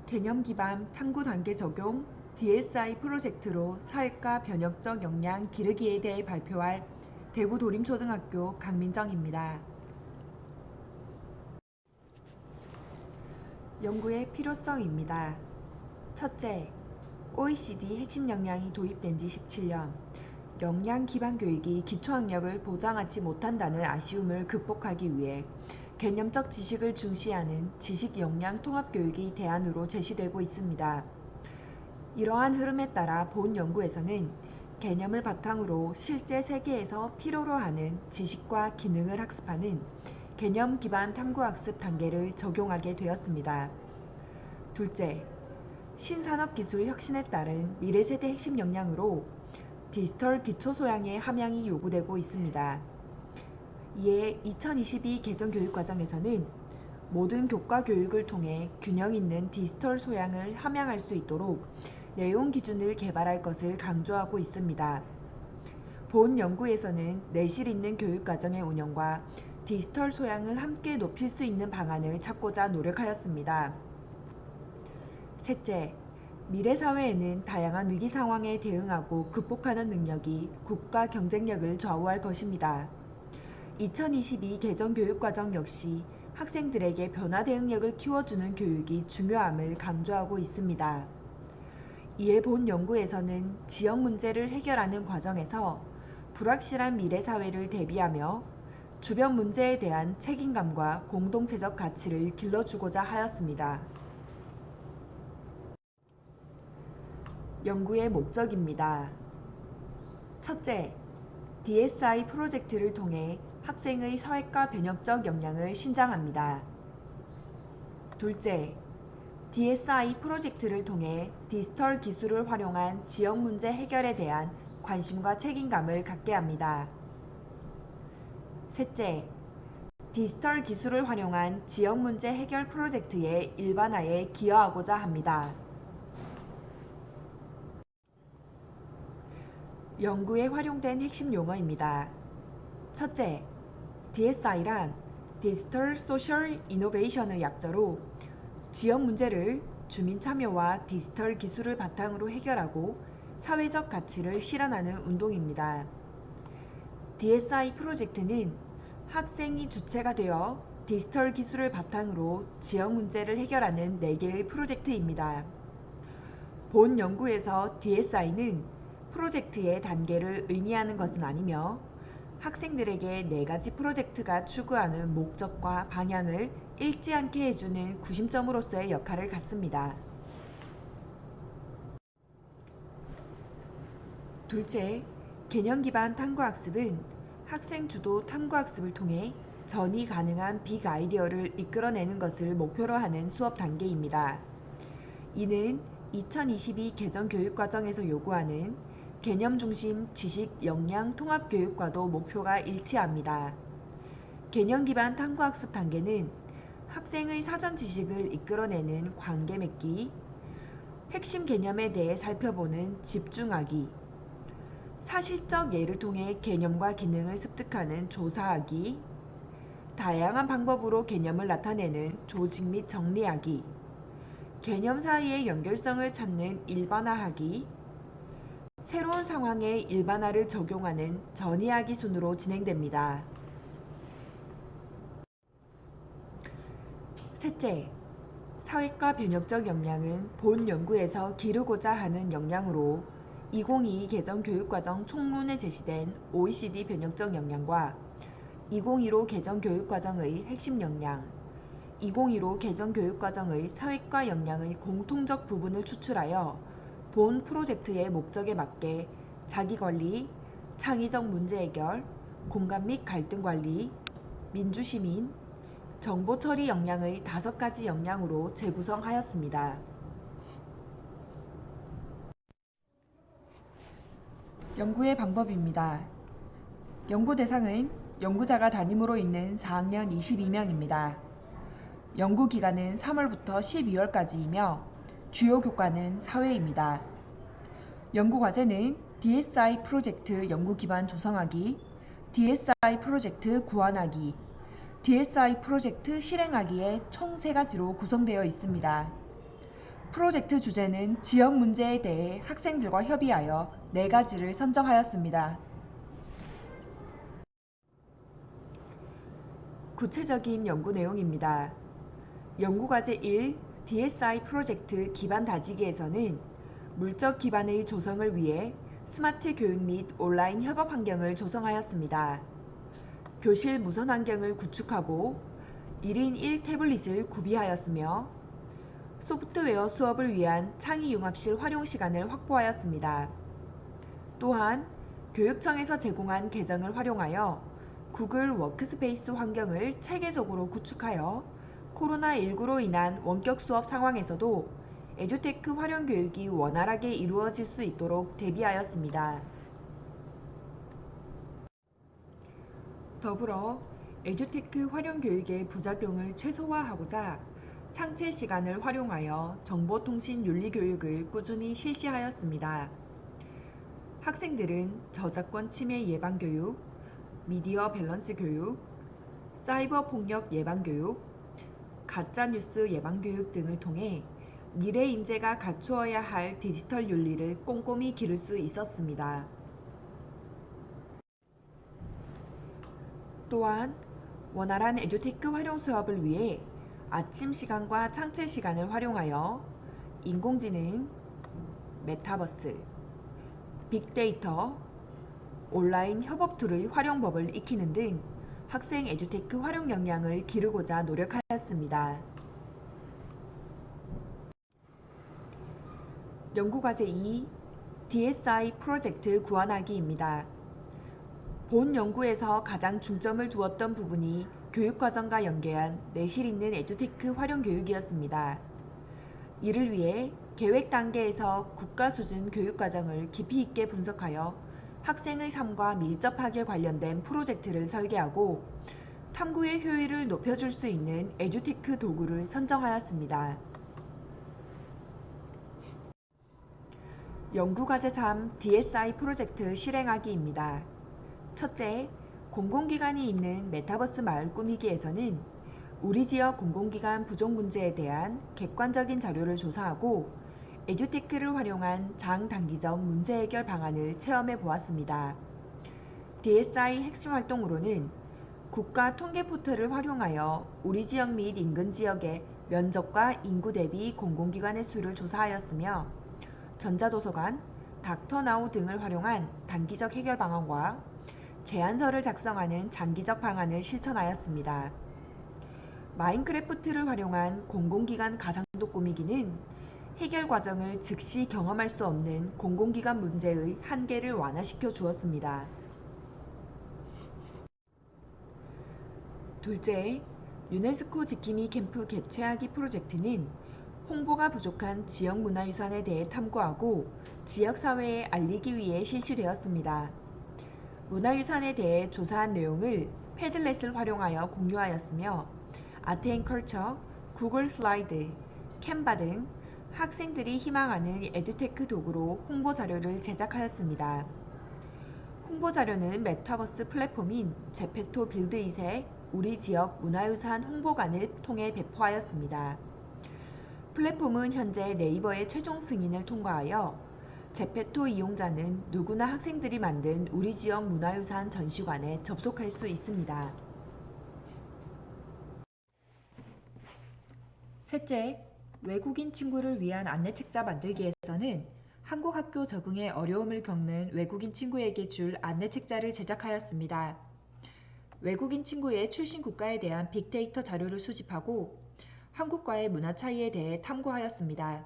개념 기반 탐구 단계 적용 DSI 프로젝트로 사회과 변혁적 역량 기르기에 대해 발표할 대구 도림초등학교 강민정입니다. 연구의 필요성입니다. 첫째, OECD 핵심 역량이 도입된 지 17년, 역량 기반 교육이 기초학력을 보장하지 못한다는 아쉬움을 극복하기 위해 개념적 지식을 중시하는 지식 역량 통합 교육이 대안으로 제시되고 있습니다. 이러한 흐름에 따라 본 연구에서는 개념을 바탕으로 실제 세계에서 필요로 하는 지식과 기능을 학습하는 개념 기반 탐구학습 단계를 적용하게 되었습니다. 둘째, 신산업기술 혁신에 따른 미래세대 핵심 역량으로 디지털 기초소양의 함양이 요구되고 있습니다. 이에 2022 개정 교육과정에서는 모든 교과 교육을 통해 균형 있는 디지털 소양을 함양할 수 있도록 내용 기준을 개발할 것을 강조하고 있습니다. 본 연구에서는 내실 있는 교육과정의 운영과 디지털 소양을 함께 높일 수 있는 방안을 찾고자 노력하였습니다. 셋째, 미래 사회에는 다양한 위기 상황에 대응하고 극복하는 능력이 국가 경쟁력을 좌우할 것입니다. 2022 개정 교육과정 역시 학생들에게 변화 대응력을 키워주는 교육이 중요함을 강조하고 있습니다. 이에 본 연구에서는 지역 문제를 해결하는 과정에서 불확실한 미래 사회를 대비하며 주변 문제에 대한 책임감과 공동체적 가치를 길러주고자 하였습니다. 연구의 목적입니다. 첫째, DSI 프로젝트를 통해 학생의 사회과 변혁적 역량을 신장합니다. 둘째, DSI 프로젝트를 통해 디지털 기술을 활용한 지역 문제 해결에 대한 관심과 책임감을 갖게 합니다. 셋째, 디지털 기술을 활용한 지역 문제 해결 프로젝트의 일반화에 기여하고자 합니다. 연구에 활용된 핵심 용어입니다. 첫째, DSI란 디지털 소셜 이노베이션의 약자로 지역 문제를 주민 참여와 디지털 기술을 바탕으로 해결하고 사회적 가치를 실현하는 운동입니다. DSI 프로젝트는 학생이 주체가 되어 디지털 기술을 바탕으로 지역 문제를 해결하는 4개의 프로젝트입니다. 본 연구에서 DSI는 프로젝트의 단계를 의미하는 것은 아니며 학생들에게 4가지 프로젝트가 추구하는 목적과 방향을 잃지 않게 해주는 구심점으로서의 역할을 갖습니다. 둘째, 개념 기반 탐구학습은 학생 주도 탐구학습을 통해 전이 가능한 빅 아이디어를 이끌어내는 것을 목표로 하는 수업 단계입니다. 이는 2022 개정 교육과정에서 요구하는 개념 중심 지식 역량 통합 교육과도 목표가 일치합니다. 개념 기반 탐구학습 단계는 학생의 사전 지식을 이끌어내는 관계 맺기, 핵심 개념에 대해 살펴보는 집중하기, 사실적 예를 통해 개념과 기능을 습득하는 조사하기, 다양한 방법으로 개념을 나타내는 조직 및 정리하기, 개념 사이의 연결성을 찾는 일반화하기, 새로운 상황에 일반화를 적용하는 전이하기 순으로 진행됩니다. 셋째, 사회과 변혁적 역량은 본 연구에서 기르고자 하는 역량으로 2022 개정 교육과정 총론에 제시된 OECD 변혁적 역량과 2015 개정 교육과정의 핵심 역량, 2015 개정 교육과정의 사회과 역량의 공통적 부분을 추출하여 본 프로젝트의 목적에 맞게 자기관리, 창의적 문제 해결, 공감 및 갈등 관리, 민주시민, 정보 처리 역량의 5가지 역량으로 재구성하였습니다. 연구의 방법입니다. 연구 대상은 연구자가 담임으로 있는 4학년 22명입니다. 연구 기간은 3월부터 12월까지이며 주요 교과는 사회입니다. 연구 과제는 DSI 프로젝트 연구 기반 조성하기, DSI 프로젝트 구안하기, DSI 프로젝트 실행하기에 총 3가지로 구성되어 있습니다. 프로젝트 주제는 지역 문제에 대해 학생들과 협의하여 4가지를 선정하였습니다. 구체적인 연구 내용입니다. 연구과제 1 DSI 프로젝트 기반 다지기에서는 물적 기반의 조성을 위해 스마트 교육 및 온라인 협업 환경을 조성하였습니다. 교실 무선 환경을 구축하고 1인 1태블릿을 구비하였으며 소프트웨어 수업을 위한 창의융합실 활용 시간을 확보하였습니다. 또한 교육청에서 제공한 계정을 활용하여 구글 워크스페이스 환경을 체계적으로 구축하여 코로나19로 인한 원격 수업 상황에서도 에듀테크 활용 교육이 원활하게 이루어질 수 있도록 대비하였습니다. 더불어 에듀테크 활용 교육의 부작용을 최소화하고자 창체 시간을 활용하여 정보통신 윤리 교육을 꾸준히 실시하였습니다. 학생들은 저작권 침해 예방 교육, 미디어 밸런스 교육, 사이버 폭력 예방 교육, 가짜뉴스 예방 교육 등을 통해 미래 인재가 갖추어야 할 디지털 윤리를 꼼꼼히 기를 수 있었습니다. 또한 원활한 에듀테크 활용 수업을 위해 아침 시간과 창체 시간을 활용하여 인공지능, 메타버스, 빅데이터, 온라인 협업 툴의 활용법을 익히는 등 학생 에듀테크 활용 역량을 기르고자 노력하였습니다. 연구과제 2 DSI 프로젝트 구현하기입니다. 본 연구에서 가장 중점을 두었던 부분이 교육과정과 연계한 내실 있는 에듀테크 활용 교육이었습니다. 이를 위해 계획 단계에서 국가 수준 교육과정을 깊이 있게 분석하여 학생의 삶과 밀접하게 관련된 프로젝트를 설계하고 탐구의 효율을 높여줄 수 있는 에듀테크 도구를 선정하였습니다. 연구과제 3 DSI 프로젝트 실행하기입니다. 첫째, 공공기관이 있는 메타버스 마을 꾸미기에서는 우리 지역 공공기관 부족 문제에 대한 객관적인 자료를 조사하고 에듀테크를 활용한 장단기적 문제 해결 방안을 체험해 보았습니다. DSI 핵심 활동으로는 국가 통계 포털을 활용하여 우리 지역 및 인근 지역의 면적과 인구 대비 공공기관의 수를 조사하였으며 전자도서관, 닥터나우 등을 활용한 단기적 해결 방안과 제안서를 작성하는 장기적 방안을 실천하였습니다. 마인크래프트를 활용한 공공기관 가상도 꾸미기는 해결 과정을 즉시 경험할 수 없는 공공기관 문제의 한계를 완화시켜 주었습니다. 둘째, 유네스코 지킴이 캠프 개최하기 프로젝트는 홍보가 부족한 지역문화유산에 대해 탐구하고 지역사회에 알리기 위해 실시되었습니다. 문화유산에 대해 조사한 내용을 패들렛을 활용하여 공유하였으며 아트앤컬처, 구글 슬라이드, 캔바 등 학생들이 희망하는 에듀테크 도구로 홍보자료를 제작하였습니다. 홍보자료는 메타버스 플랫폼인 제페토 빌드잇의 우리 지역 문화유산 홍보관을 통해 배포하였습니다. 플랫폼은 현재 네이버의 최종 승인을 통과하여 제페토 이용자는 누구나 학생들이 만든 우리 지역 문화유산 전시관에 접속할 수 있습니다. 셋째, 외국인 친구를 위한 안내책자 만들기에서는 한국 학교 적응에 어려움을 겪는 외국인 친구에게 줄 안내책자를 제작하였습니다. 외국인 친구의 출신 국가에 대한 빅데이터 자료를 수집하고 한국과의 문화 차이에 대해 탐구하였습니다.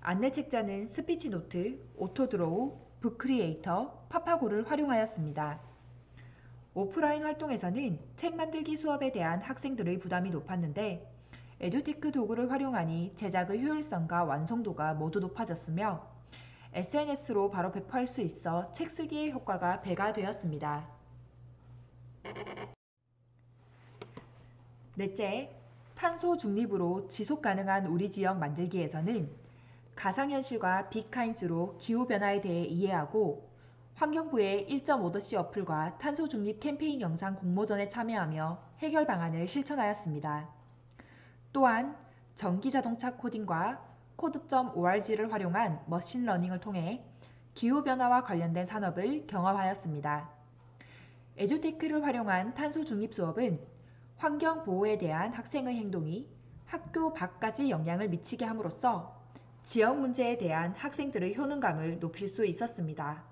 안내책자는 스피치노트, 오토드로우, 북크리에이터, 파파고를 활용하였습니다. 오프라인 활동에서는 책 만들기 수업에 대한 학생들의 부담이 높았는데 에듀테크 도구를 활용하니 제작의 효율성과 완성도가 모두 높아졌으며 SNS로 바로 배포할 수 있어 책 쓰기의 효과가 배가 되었습니다. 넷째, 탄소 중립으로 지속 가능한 우리 지역 만들기에서는 가상현실과 빅카인즈로 기후변화에 대해 이해하고 환경부의 1.5°C 어플과 탄소 중립 캠페인 영상 공모전에 참여하며 해결 방안을 실천하였습니다. 또한 전기자동차 코딩과 code.org를 활용한 머신러닝을 통해 기후변화와 관련된 산업을 경험하였습니다. 에듀테크를 활용한 탄소 중립 수업은 환경보호에 대한 학생의 행동이 학교 밖까지 영향을 미치게 함으로써 지역 문제에 대한 학생들의 효능감을 높일 수 있었습니다.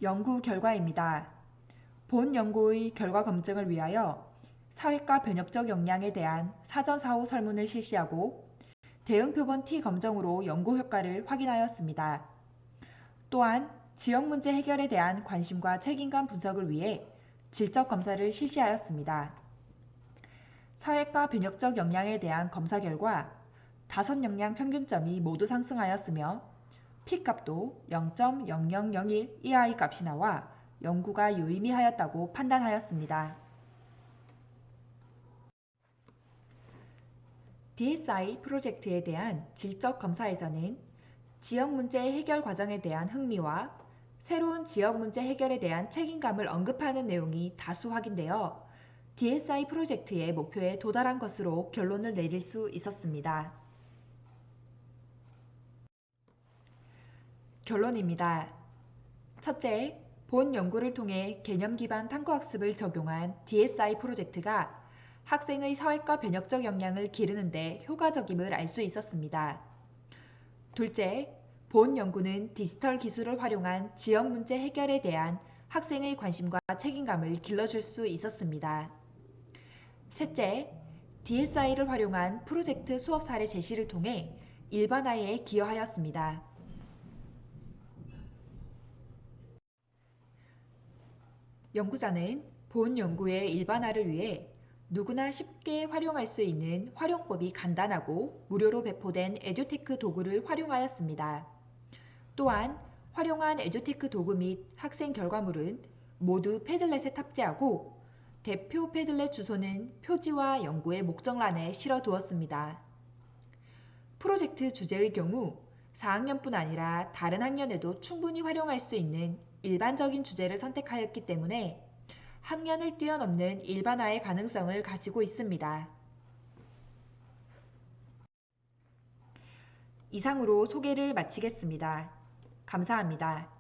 연구 결과입니다. 본 연구의 결과 검증을 위하여 사회과 변혁적 역량에 대한 사전사후 설문을 실시하고 대응 표본 T 검정으로 연구 효과를 확인하였습니다. 또한 지역 문제 해결에 대한 관심과 책임감 분석을 위해 질적 검사를 실시하였습니다. 사회과 변혁적 역량에 대한 검사 결과 5역량 평균점이 모두 상승하였으며 P값도 0.0001 이하의 값이 나와 연구가 유의미하였다고 판단하였습니다. DSI 프로젝트에 대한 질적 검사에서는 지역 문제 해결 과정에 대한 흥미와 새로운 지역 문제 해결에 대한 책임감을 언급하는 내용이 다수 확인되어 DSI 프로젝트의 목표에 도달한 것으로 결론을 내릴 수 있었습니다. 결론입니다. 첫째, 본 연구를 통해 개념 기반 탐구학습을 적용한 DSI 프로젝트가 학생의 사회과 변혁적 역량을 기르는 데 효과적임을 알 수 있었습니다. 둘째, 본 연구는 디지털 기술을 활용한 지역 문제 해결에 대한 학생의 관심과 책임감을 길러줄 수 있었습니다. 셋째, DSI를 활용한 프로젝트 수업 사례 제시를 통해 일반화에 기여하였습니다. 연구자는 본 연구의 일반화를 위해 누구나 쉽게 활용할 수 있는 활용법이 간단하고 무료로 배포된 에듀테크 도구를 활용하였습니다. 또한 활용한 에듀테크 도구 및 학생 결과물은 모두 패들렛에 탑재하고 대표 패들렛 주소는 표지와 연구의 목적란에 실어두었습니다. 프로젝트 주제의 경우 4학년뿐 아니라 다른 학년에도 충분히 활용할 수 있는 일반적인 주제를 선택하였기 때문에 학년을 뛰어넘는 일반화의 가능성을 가지고 있습니다. 이상으로 소개를 마치겠습니다. 감사합니다.